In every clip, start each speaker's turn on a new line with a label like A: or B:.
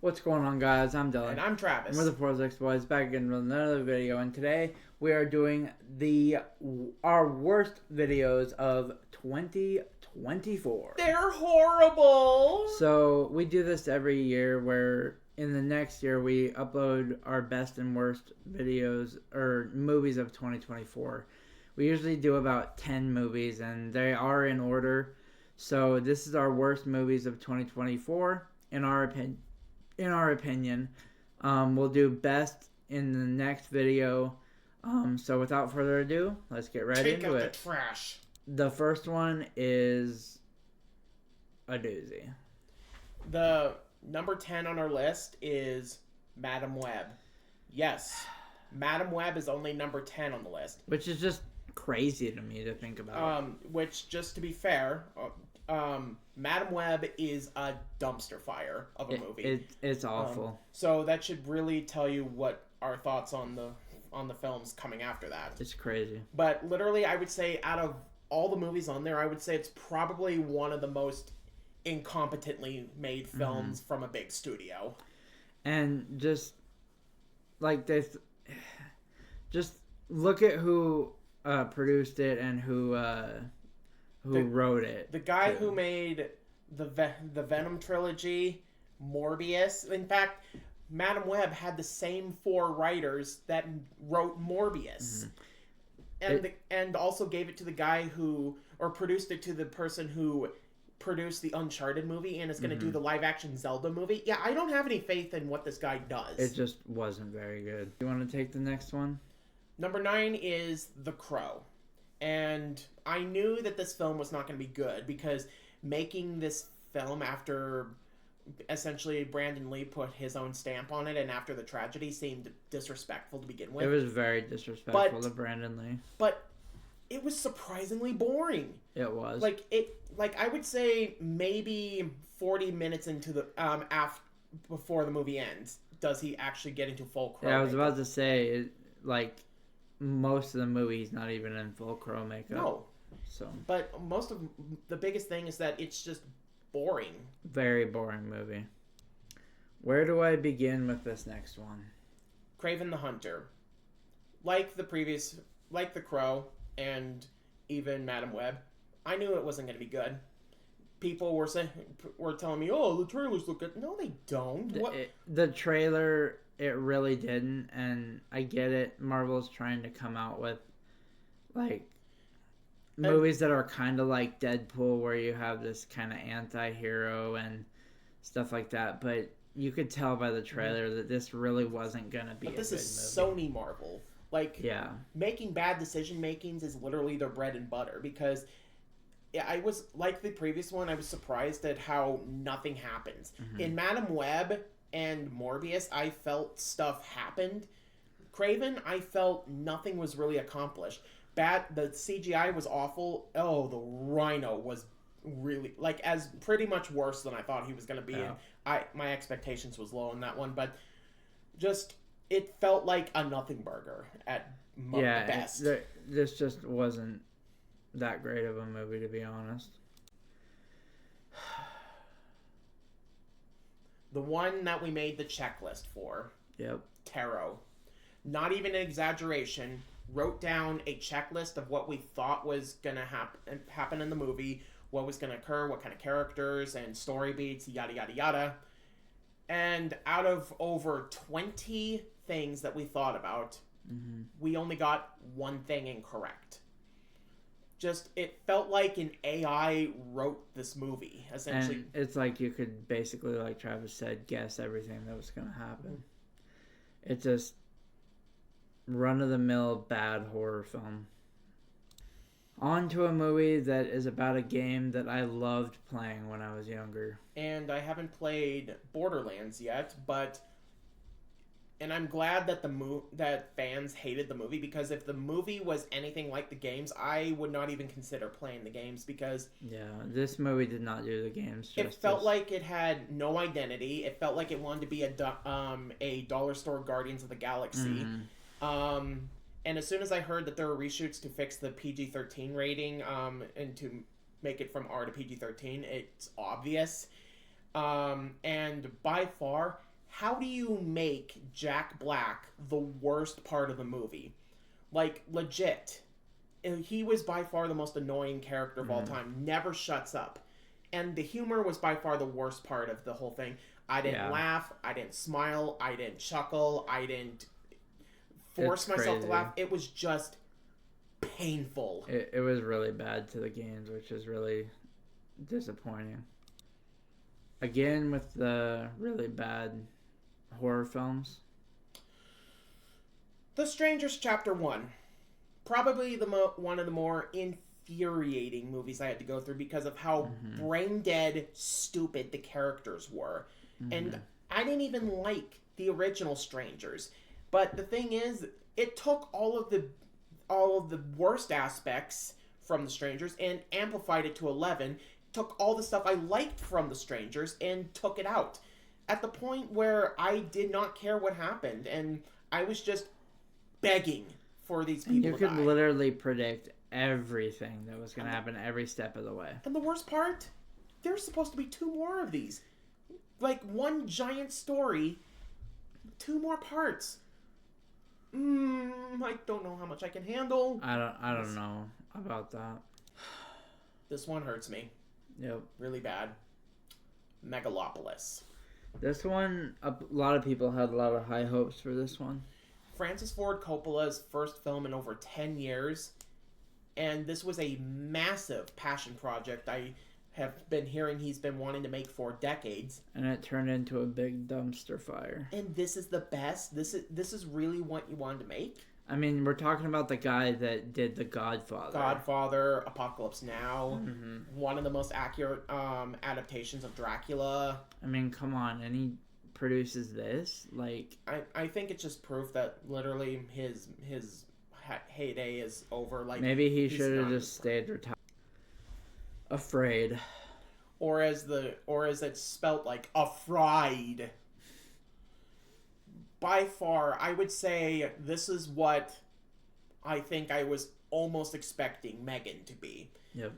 A: What's going on, guys? I'm Dylan.
B: And I'm Travis.
A: And we're the 406 Boys, back again with another video. And today we are doing our worst videos of 2024.
B: They're horrible.
A: So we do this every year, where in the next year we upload our best and worst videos or movies of 2024. We usually do about 10 movies, and they are in order. So this is our worst movies of 2024 in our opinion. We'll do best in the next video. So without further ado, let's get right into it.
B: Take out the trash.
A: The first one is a doozy.
B: The number 10 on our list is Madam Web. Yes, Madam Web is only number 10 on the list.
A: Which is just crazy to me to think about.
B: Which, just to be fair, Madam Web is a dumpster fire of a movie.
A: It's awful.
B: So that should really tell you what our thoughts on the films coming after that.
A: It's crazy.
B: But literally, I would say out of all the movies on there, I would say it's probably one of the most incompetently made films from a big studio.
A: And just like this, just look at who produced it and who wrote it.
B: The guy who made the Venom trilogy, Morbius. In fact, Madam Web had the same 4 writers that wrote Morbius. And also gave it to the guy or produced it to the person who produced the Uncharted movie and is going to do the live-action Zelda movie. Yeah, I don't have any faith in what this guy does.
A: It just wasn't very good. You want to take the next one?
B: Number 9 is The Crow. And I knew that this film was not going to be good because making this film after essentially Brandon Lee put his own stamp on it and after the tragedy seemed disrespectful to begin with.
A: It was very disrespectful to Brandon Lee.
B: But it was surprisingly boring.
A: It was.
B: Like I would say maybe 40 minutes into the before the movie ends does he actually get into full Crow.
A: Yeah, I was about to say most of the movie he's not even in full Crow makeup.
B: No.
A: So.
B: But the biggest thing is that it's just boring.
A: Very boring movie. Where do I begin with this next one?
B: Kraven the Hunter. Like The Crow and even Madam Web, I knew it wasn't going to be good. People were telling me, "Oh, the trailers look good." No, they don't.
A: The trailer, it really didn't, and I get it. Marvel's trying to come out with movies that are kind of like Deadpool, where you have this kind of anti-hero and stuff like that. But you could tell by the trailer that this really wasn't going to be. But
B: this is
A: movie.
B: Sony Marvel. Making bad decision makings is literally their bread and butter because. I was, like the previous one, I was surprised at how nothing happens. In Madam Web and Morbius, I felt stuff happened. Kraven, I felt nothing was really accomplished. The CGI was awful. Oh, the Rhino was really, as pretty much worse than I thought he was going to be. Yeah. And my expectations was low on that one, but just, it felt like a nothing burger at best.
A: This just wasn't that great of a movie, to be honest.
B: The one that we made the checklist for.
A: Yep.
B: Tarot. Not even an exaggeration. Wrote down a checklist of what we thought was going to happen in the movie, what was going to occur, what kind of characters and story beats, yada, yada, yada. And out of over 20 things that we thought about, we only got one thing incorrect. It felt like an AI wrote this movie, essentially.
A: And it's like you could basically, like Travis said, guess everything that was going to happen. It's just run-of-the-mill bad horror film. On to a movie that is about a game that I loved playing when I was younger.
B: And I haven't played Borderlands yet, and I'm glad that that fans hated the movie, because if the movie was anything like the games, I would not even consider playing the games, because
A: this movie did not do the games justice.
B: It felt like it had no identity. It felt like it wanted to be a dollar store Guardians of the Galaxy. And as soon as I heard that there were reshoots to fix the PG-13 rating and to make it from R to PG-13, it's obvious. And by far, how do you make Jack Black the worst part of the movie? Like, legit. He was by far the most annoying character of all time. Never shuts up. And the humor was by far the worst part of the whole thing. I didn't laugh. I didn't smile. I didn't chuckle. I didn't force myself to laugh. It was just painful.
A: It was really bad to the games, which is really disappointing. Again, with the really bad horror films.
B: The Strangers Chapter 1. Probably one of the more infuriating movies I had to go through because of how brain dead stupid the characters were. And I didn't even like the original Strangers. But the thing is, it took all of the worst aspects from the Strangers and amplified it to 11. Took all the stuff I liked from the Strangers and took it out. At the point where I did not care what happened, and I was just begging for these people to die.
A: You could literally predict everything that was going to happen every step of the way.
B: And the worst part, there's supposed to be 2 more of these. Like, one giant story, 2 more parts. I don't know how much I can handle.
A: I don't know about that.
B: This one hurts me.
A: Yep.
B: Really bad. Megalopolis.
A: This one, a lot of people had a lot of high hopes for this one.
B: Francis Ford Coppola's first film in over 10 years. And this was a massive passion project I have been hearing he's been wanting to make for decades.
A: And it turned into a big dumpster fire.
B: And this is the best? This is really what you wanted to make?
A: I mean, we're talking about the guy that did The Godfather.
B: Apocalypse Now. One of the most accurate adaptations of Dracula.
A: I mean, come on. And he produces this? Like...
B: I think it's just proof that literally his heyday is over. Like,
A: maybe he should have just stayed retired. Afraid.
B: Or as it's spelt, like, afraid. By far, I would say this is what I think I was almost expecting Megan to be.
A: Yep.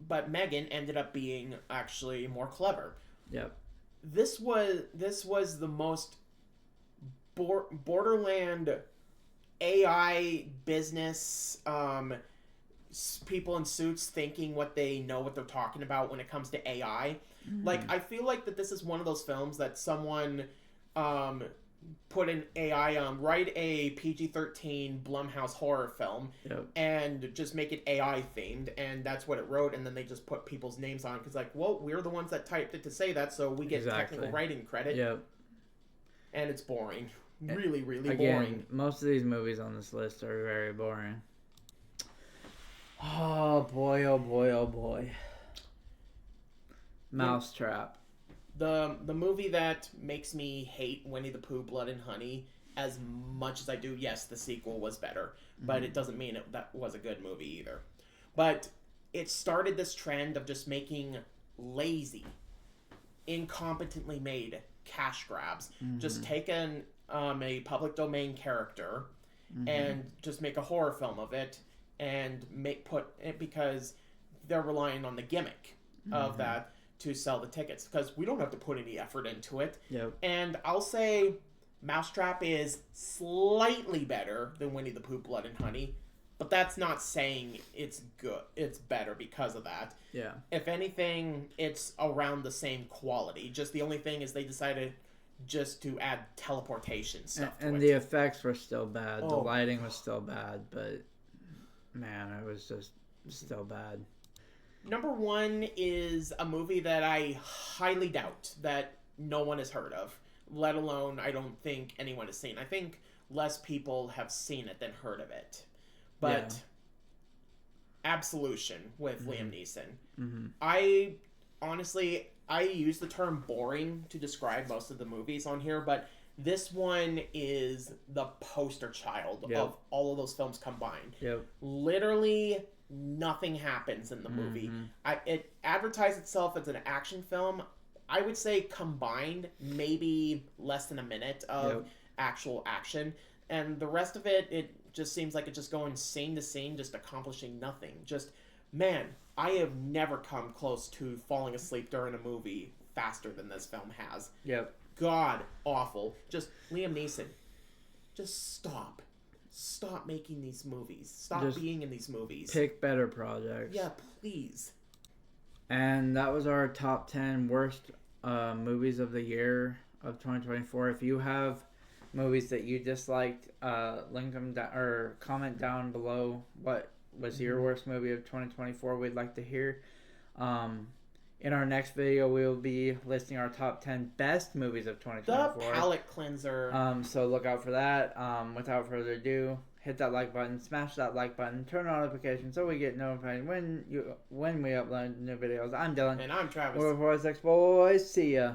B: But Megan ended up being actually more clever.
A: Yep.
B: This was the most borderland AI business, people in suits thinking what they know what they're talking about when it comes to AI. Like, I feel like that this is one of those films that someone put an AI on, write a PG-13 Blumhouse horror film, and just make it AI themed, and that's what it wrote, and then they just put people's names on, because, like, well, we're the ones that typed it to say that, so we get technical writing credit.
A: Yep.
B: And it's boring. Really, really
A: Again,
B: boring.
A: Most of these movies on this list are very boring. Oh boy, oh boy, oh boy. Mousetrap.
B: The movie that makes me hate Winnie the Pooh, Blood and Honey as much as I do. Yes, the sequel was better, but it doesn't mean that was a good movie either. But it started this trend of just making lazy, incompetently made cash grabs. Just take a public domain character and just make a horror film of it and put it, because they're relying on the gimmick of that to sell the tickets, because we don't have to put any effort into it.
A: Yep.
B: And I'll say Mousetrap is slightly better than Winnie the Pooh, Blood and Honey, but that's not saying it's good. It's better because of that.
A: Yeah.
B: If anything, it's around the same quality. Just the only thing is they decided just to add teleportation stuff to it.
A: And the effects were still bad. The lighting was still bad, but man, it was just still bad.
B: Number 1 is a movie that I highly doubt that no one has heard of, let alone I don't think anyone has seen. I think less people have seen it than heard of it. But Absolution with Liam Neeson. I honestly, I use the term boring to describe most of the movies on here, but this one is the poster child of all of those films combined. Literally nothing happens in the movie. It advertised itself as an action film. I would say combined, maybe less than a minute of actual action. And the rest of it, it just seems like it's just going scene to scene, just accomplishing nothing. Just, man, I have never come close to falling asleep during a movie faster than this film has. god awful. Just Liam Neeson. Just stop. Stop making these movies. Stop just being in these movies.
A: Pick better projects.
B: Yeah, please.
A: And that was our top 10 worst movies of the year of 2024. If you have movies that you disliked, link them down or comment down below what was your worst movie of 2024. We'd like to hear. In our next video, we will be listing our top 10 best movies of 2024.
B: The palate cleanser.
A: So look out for that. Without further ado, hit that like button, smash that like button, turn on notifications so we get notified when we upload new videos. I'm Dylan.
B: And I'm Travis.
A: We're 46 boys. See ya.